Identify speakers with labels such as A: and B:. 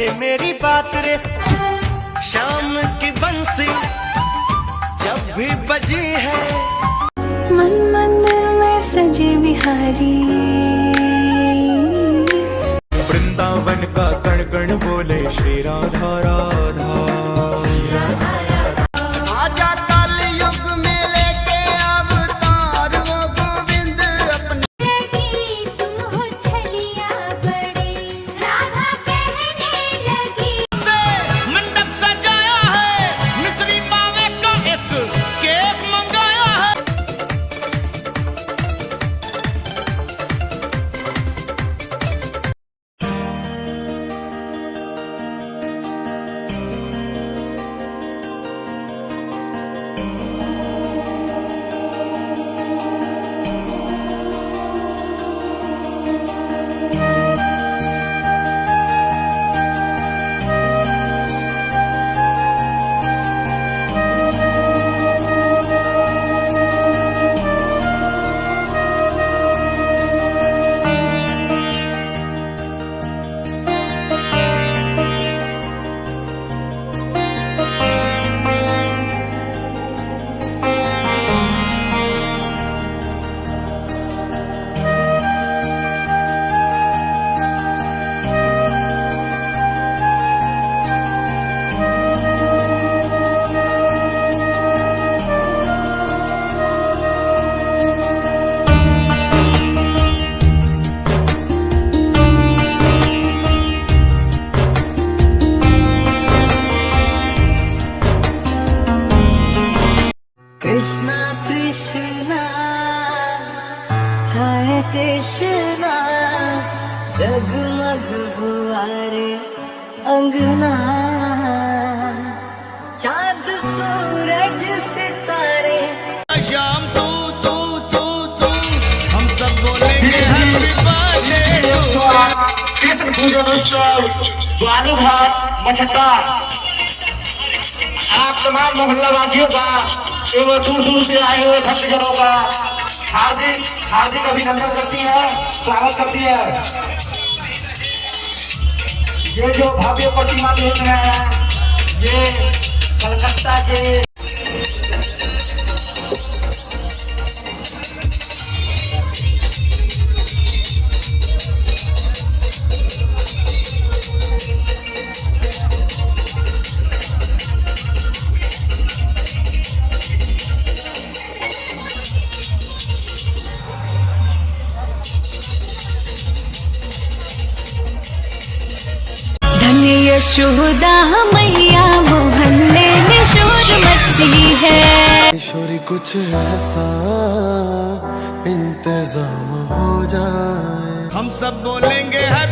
A: ले मेरी बात रे, शाम की बंसी जब भी बजी है,
B: मन मंदिर में सजे बिहारी,
C: वृंदावन का कण कण बोले श्री राधा राधा।
A: आजा कल युग में लेके अवतार वो गोविंद अपने।
B: तुम हो छलिया बड़े, राधा कहने लगी।
A: मंडप सजाया है, मिश्री पावे का एक केक मंगाया है।
B: कृष्णा कृष्णा हरे कृष्णा, जगमग हुआ रे अंगना, चांद सूरज सितारे।
A: शाम तू तू तू तू हम सब बोलेंगे हैप्पी बर्थडे टू।
D: कृष्ण पूजन उत्सव बालूघाट मछट्टा आप तमाम मोहल्ला वासियों का एवं दूर दूर से आए हुए भक्तजनों का हार्दिक हार्दिक अभिनंदन करती है, स्वागत करती है। ये जो भव्य प्रतिमा देख रहे हैं, ये कलकत्ता के
B: यशोदा मैया मोहल्ले में शोर मची है,
C: किशोरी कुछ ऐसा इंतजाम हो जाए,
A: हम सब बोलेंगे है